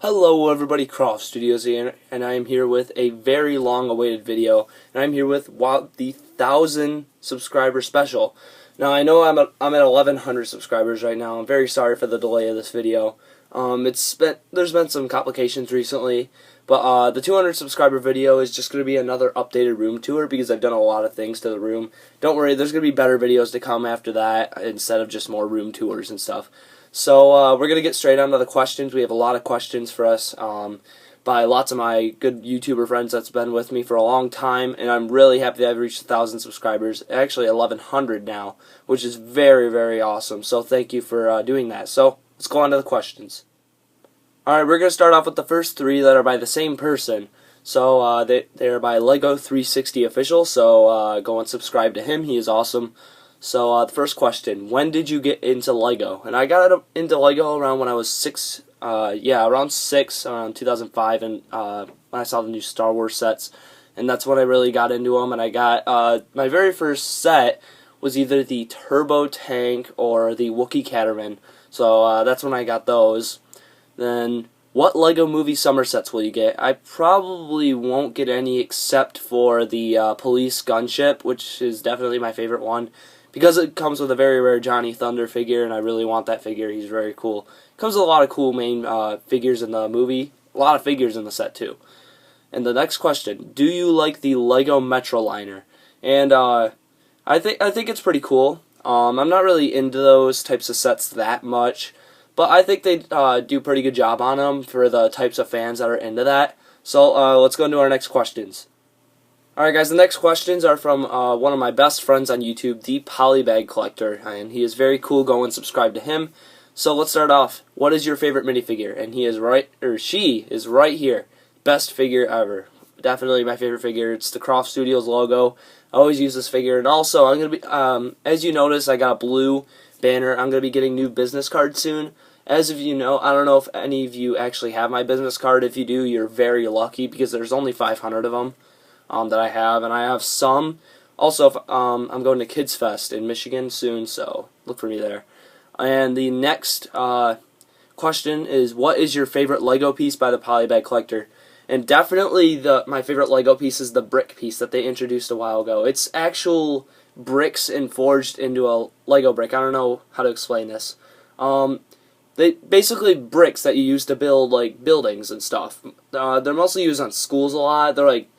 Hello everybody, CroffStudios here, and I am here with a very long-awaited video, and I'm here with the 1,000 subscriber special. Now I know I'm at 1,100 subscribers right now. I'm very sorry for the delay of this video. There's been some complications recently, but the 200 subscriber video is just going to be another updated room tour because I've done a lot of things to the room. Don't worry, there's going to be better videos to come after that instead of just more room tours and stuff. So we're going to get straight on to the questions. We have a lot of questions for us by lots of my good YouTuber friends that's been with me for a long time, and I'm really happy that I've reached 1,000 subscribers, actually 1,100 now, which is very, very awesome. So thank you for doing that. So let's go on to the questions. Alright, we're going to start off with the first three that are by the same person. So they are by Lego 360 Official, so go and subscribe to him. He is awesome. So the first question, when did you get into Lego? And I got into Lego around when I was around 2005, and when I saw the new Star Wars sets, and that's when I really got into them. And I got my very first set was either the Turbo Tank or the Wookiee Caterman. So that's when I got those. Then, what Lego Movie summer sets will you get? I probably won't get any except for the police gunship, which is definitely my favorite one, because it comes with a very rare Johnny Thunder figure, and I really want that figure. He's very cool. Comes with a lot of cool main figures in the movie. A lot of figures in the set, too. And the next question, do you like the Lego Metroliner? And I think it's pretty cool. I'm not really into those types of sets that much, but I think they do a pretty good job on them for the types of fans that are into that. So let's go into our next questions. Alright guys, the next questions are from one of my best friends on YouTube, the Polybag Collector, and he is very cool. Go and subscribe to him. So let's start off. What is your favorite minifigure? And she is right here. Best figure ever. Definitely my favorite figure. It's the CroffStudios logo. I always use this figure. And also, I'm going to be, as you notice, I got a blue banner. I'm going to be getting new business cards soon. As of you know, I don't know if any of you actually have my business card. If you do, you're very lucky because there's only 500 of them. That I have, and I have some. Also, I'm going to Kids Fest in Michigan soon, so look for me there. And the next question is, what is your favorite Lego piece by the Polybag Collector? And definitely my favorite Lego piece is the brick piece that they introduced a while ago. It's actual bricks and forged into a Lego brick. I don't know how to explain this. They basically bricks that you use to build like buildings and stuff. They're mostly used on schools a lot. They're like,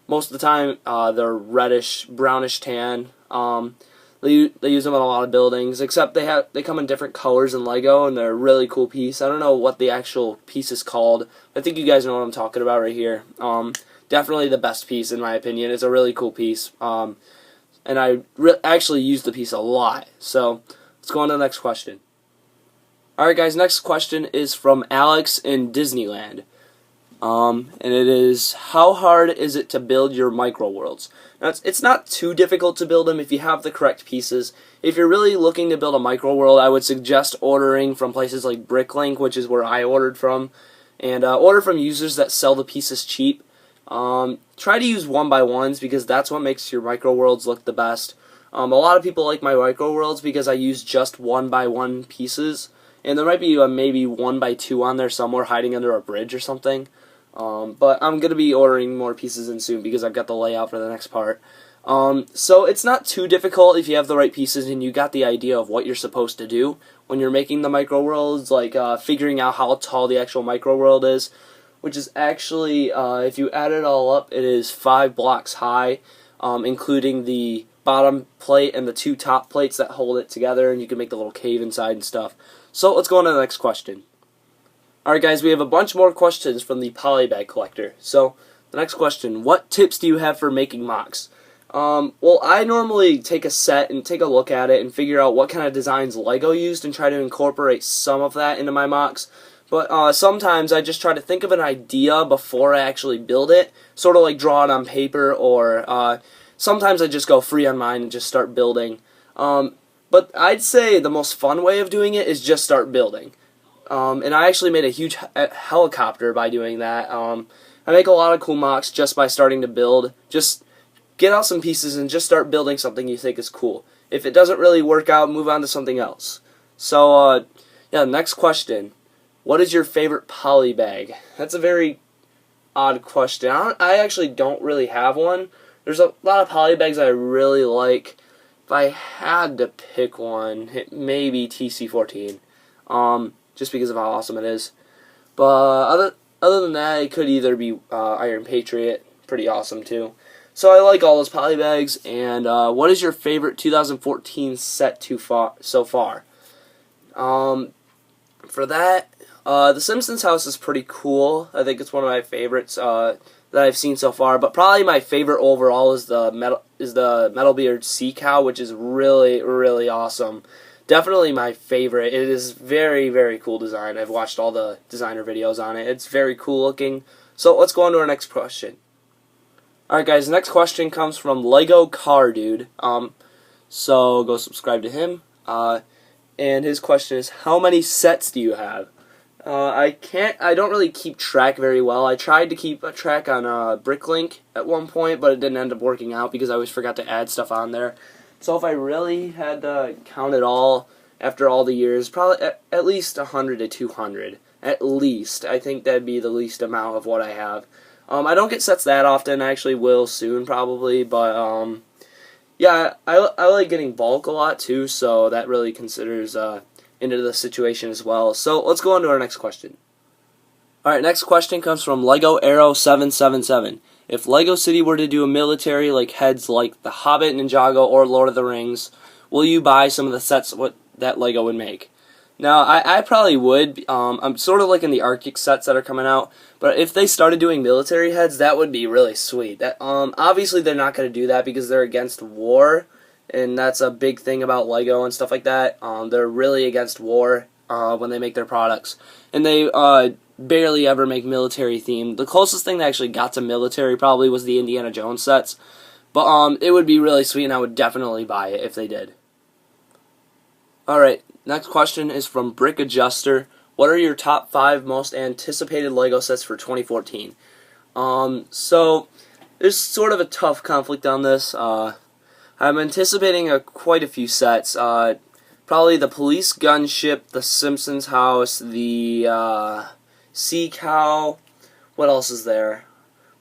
most of the time, they're reddish, brownish tan. They use them on a lot of buildings, except they come in different colors in Lego, and they're a really cool piece. I don't know what the actual piece is called. I think you guys know what I'm talking about right here. Definitely the best piece, in my opinion. It's a really cool piece, and I actually use the piece a lot. So let's go on to the next question. Alright guys, next question is from Alex in Disneyland. And it is, how hard is it to build your Microworlds? Now, it's not too difficult to build them if you have the correct pieces. If you're really looking to build a Microworld, I would suggest ordering from places like Bricklink, which is where I ordered from, and order from users that sell the pieces cheap. Try to use 1x1s because that's what makes your Microworlds look the best. A lot of people like my Microworlds because I use just 1x1 pieces, and there might be maybe 1x2 on there somewhere hiding under a bridge or something. But I'm going to be ordering more pieces in soon because I've got the layout for the next part. So it's not too difficult if you have the right pieces and you got the idea of what you're supposed to do when you're making the Microworlds, like figuring out how tall the actual Microworld is, which is actually, if you add it all up, it is 5 blocks high, including the bottom plate and the 2 top plates that hold it together, and you can make the little cave inside and stuff. So let's go on to the next question. Alright guys, we have a bunch more questions from the Polybag Collector. So, the next question, what tips do you have for making mocks? Well, I normally take a set and take a look at it and figure out what kind of designs Lego used and try to incorporate some of that into my mocks. But sometimes I just try to think of an idea before I actually build it, sort of like draw it on paper, or sometimes I just go free on mine and just start building. But I'd say the most fun way of doing it is just start building. And I actually made a huge helicopter by doing that. I make a lot of cool mocks just by starting to build. Just get out some pieces and just start building something you think is cool. If it doesn't really work out, move on to something else. So, yeah, next question. What is your favorite polybag? That's a very odd question. I actually don't really have one. There's a lot of polybags I really like. If I had to pick one, it may be TC14, just because of how awesome it is. But other than that, it could either be Iron Patriot, pretty awesome too. So I like all those polybags. And what is your favorite 2014 set so far? For that, the Simpsons house is pretty cool. I think it's one of my favorites that I've seen so far. But probably my favorite overall is the Metalbeard Sea Cow, which is really, really awesome. Definitely my favorite. It is very, very cool design. I've watched all the designer videos on it. It's very cool looking. So let's go on to our next question. Alright guys, next question comes from Lego Car Dude. So go subscribe to him. And his question is, how many sets do you have? I don't really keep track very well. I tried to keep a track on Bricklink at one point, but it didn't end up working out because I always forgot to add stuff on there. So if I really had to count it all after all the years, probably at least 100 to 200. At least. I think that'd be the least amount of what I have. I don't get sets that often. I actually will soon probably, but yeah, I like getting bulk a lot too, so that really considers into the situation as well. So let's go on to our next question. Alright, next question comes from Lego Arrow 777. If Lego City were to do a military heads like The Hobbit, Ninjago, or Lord of the Rings, will you buy some of the sets that Lego would make? Now, I probably would. I'm sort of liking the Arctic sets that are coming out, but if they started doing military heads, that would be really sweet. That obviously they're not going to do that because they're against war, and that's a big thing about Lego and stuff like that. They're really against war when they make their products, and they barely ever make military themed. The closest thing that actually got to military probably was the Indiana Jones sets, but it would be really sweet, and I would definitely buy it if they did. Alright, next question is from Brick Adjuster. What are your top 5 most anticipated Lego sets for 2014? So there's sort of a tough conflict on this. I'm anticipating quite a few sets. Probably the Police Gunship, the Simpsons house, the Sea Cow. What else is there?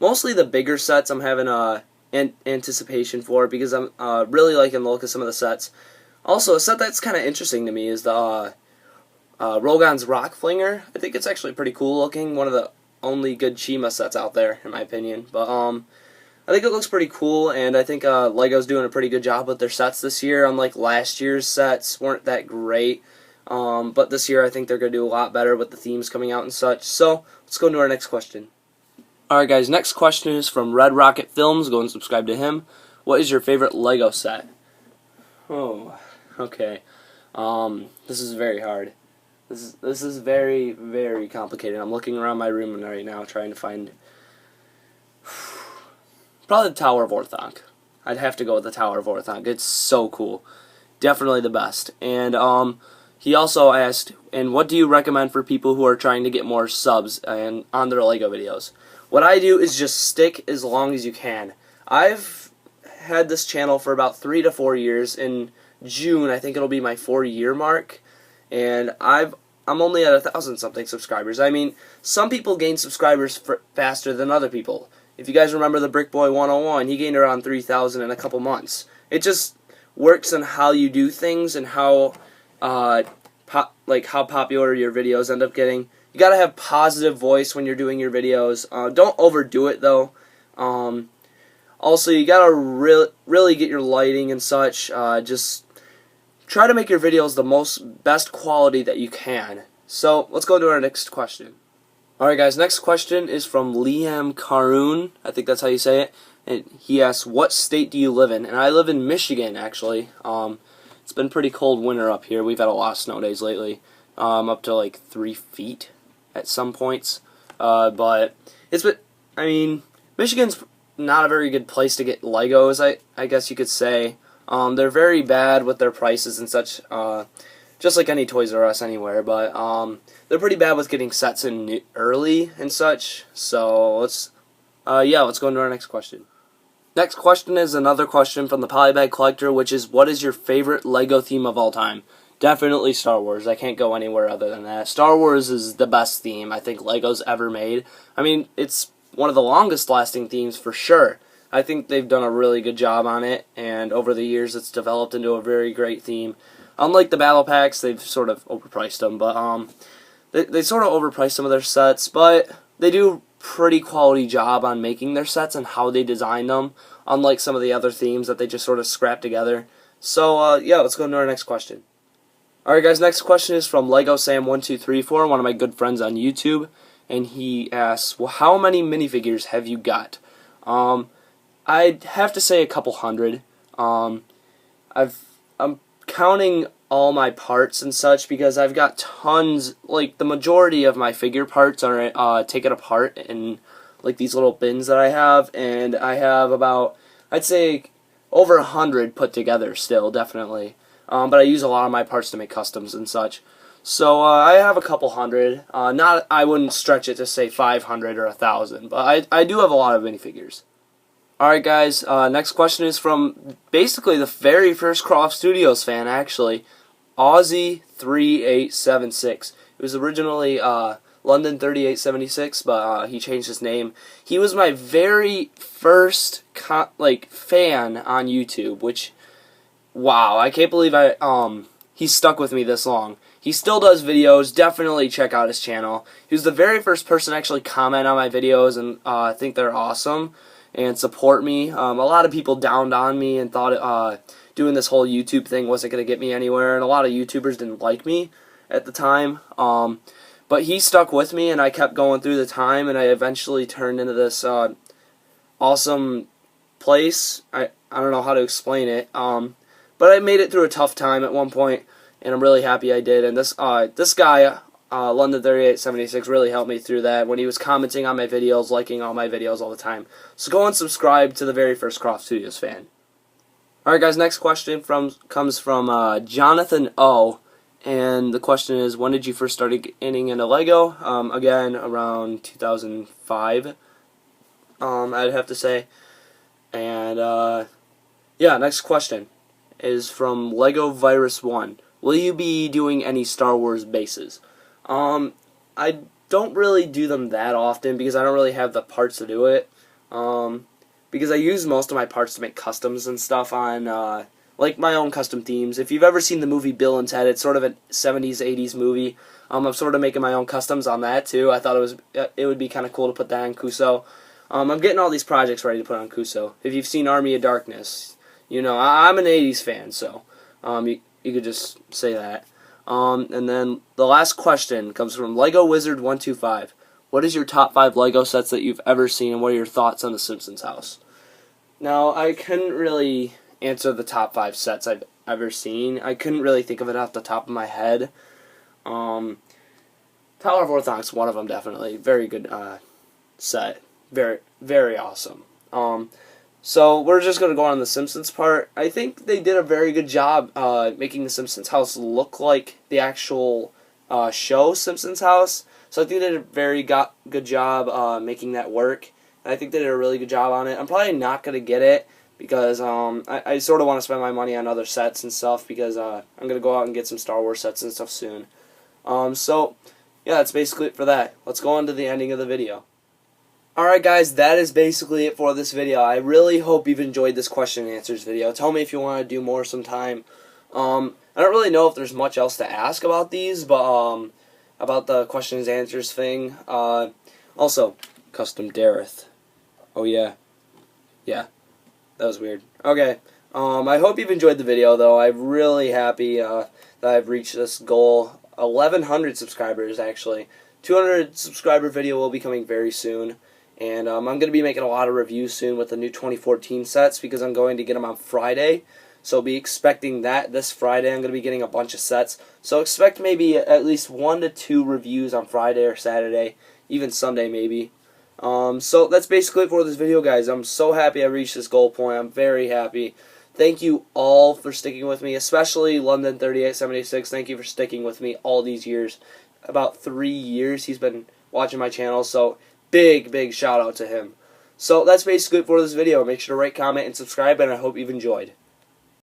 Mostly the bigger sets I'm having anticipation for because I'm really liking the look of some of the sets. Also, a set that's kind of interesting to me is the Rogan's Rock Flinger. I think it's actually pretty cool looking. One of the only good Chima sets out there, in my opinion. But I think it looks pretty cool, and I think Lego's doing a pretty good job with their sets this year. Unlike last year's sets, weren't that great. But this year I think they're going to do a lot better with the themes coming out and such. So, let's go into our next question. Alright guys, next question is from Red Rocket Films. Go and subscribe to him. What is your favorite Lego set? Oh, okay. This is very hard. This is very, very complicated. I'm looking around my room right now trying to find probably the Tower of Orthanc. I'd have to go with the Tower of Orthanc. It's so cool. Definitely the best. And he also asked, and what do you recommend for people who are trying to get more subs and on their Lego videos? What I do is just stick as long as you can. I've had this channel for about 3 to 4 years. In June, I think it'll be my 4-year mark, and I'm only at 1,000-something subscribers. I mean, some people gain subscribers faster than other people. If you guys remember the Brick Boy 101, he gained around 3,000 in a couple months. It just works on how you do things and how how popular your videos end up getting. You gotta have positive voice when you're doing your videos. Don't overdo it though. Also, you gotta really get your lighting and such. Just try to make your videos the best quality that you can. So let's go to our next question. Alright guys, next question is from Liam Karoon. I think that's how you say it. And he asks, what state do you live in? And I live in Michigan, actually. It's been pretty cold winter up here. We've had a lot of snow days lately. Up to 3 feet at some points. But it's been, I mean, Michigan's not a very good place to get Legos, I guess you could say. They're very bad with their prices and such, just like any Toys R Us anywhere, but they're pretty bad with getting sets in early and such. So let's go into our next question. Next question is another question from the Polybag Collector, which is, what is your favorite Lego theme of all time? Definitely Star Wars. I can't go anywhere other than that. Star Wars is the best theme I think Lego's ever made. I mean, it's one of the longest lasting themes for sure. I think they've done a really good job on it, and over the years it's developed into a very great theme. Unlike the battle packs, they've sort of overpriced them, but they sort of overpriced some of their sets, but they do pretty quality job on making their sets and how they design them, unlike some of the other themes that they just sort of scrap together. So, yeah, let's go into our next question. Alright guys, next question is from Lego Sam1234, one of my good friends on YouTube, and he asks, well, how many minifigures have you got? I'd have to say a couple hundred. I'm counting all my parts and such because I've got tons, like the majority of my figure parts are taken apart in like these little bins that I have, and I have about, I'd say, over 100 put together still, definitely. But I use a lot of my parts to make customs and such. So I have a couple hundred. I wouldn't stretch it to say 500 or 1,000, but I do have a lot of minifigures. Alright guys, next question is from basically the very first CroffStudios fan, actually, Aussie3876. It was originally London 3876, but he changed his name. He was my very first fan on YouTube, which, wow, I can't believe he's stuck with me this long. He still does videos. Definitely check out his channel. He was the very first person to actually comment on my videos and think they're awesome and support me. A lot of people downed on me and thought doing this whole YouTube thing wasn't going to get me anywhere, and a lot of YouTubers didn't like me at the time. But he stuck with me, and I kept going through the time, and I eventually turned into this awesome place. I don't know how to explain it, but I made it through a tough time at one point, and I'm really happy I did. And this guy, London 3876, really helped me through that when he was commenting on my videos, liking all my videos all the time. So go and subscribe to the very first CroffStudios fan. Alright guys, next question comes from Jonathan O. And the question is, when did you first start getting into Lego? Again, around 2005, I'd have to say. And yeah, next question is from Lego Virus 1. Will you be doing any Star Wars bases? I don't really do them that often because I don't really have the parts to do it. Because I use most of my parts to make customs and stuff on, like my own custom themes. If you've ever seen the movie Bill and Ted, it's sort of a 70s, 80s movie. I'm sort of making my own customs on that too. I thought it would be kind of cool to put that on Kuso. I'm getting all these projects ready to put on Kuso. If you've seen Army of Darkness, you know, I'm an 80s fan, so you could just say that. And then the last question comes from Lego Wizard 125. What is your top 5 Lego sets that you've ever seen, and what are your thoughts on the Simpsons house? Now, I couldn't really answer the top 5 sets I've ever seen. I couldn't really think of it off the top of my head. Tower of Orthodox, one of them definitely. Very good set. Very, very awesome. So we're just going to go on the Simpsons part. I think they did a very good job making the Simpsons house look like the actual show Simpsons house. So I think they did a very good job making that work. And I think they did a really good job on it. I'm probably not going to get it because I sort of want to spend my money on other sets and stuff because I'm going to go out and get some Star Wars sets and stuff soon. So, yeah, that's basically it for that. Let's go on to the ending of the video. Alright guys, that is basically it for this video. I really hope you've enjoyed this question and answers video. Tell me if you want to do more sometime. I don't really know if there's much else to ask about these, but about the questions and answers thing. Also, custom Dareth. Oh yeah. Yeah. That was weird. Okay. I hope you've enjoyed the video though. I'm really happy that I've reached this goal. 1,100 subscribers actually. 200 subscriber video will be coming very soon. And I'm going to be making a lot of reviews soon with the new 2014 sets because I'm going to get them on Friday. So be expecting that this Friday. I'm going to be getting a bunch of sets. So expect maybe at least 1 to 2 reviews on Friday or Saturday. Even Sunday maybe. So that's basically it for this video, guys. I'm so happy I reached this goal point. I'm very happy. Thank you all for sticking with me, especially London 3876. Thank you for sticking with me all these years. About 3 years he's been watching my channel, so big shout out to him. So that's basically it for this video. Make sure to rate, comment, and subscribe, and I hope you've enjoyed.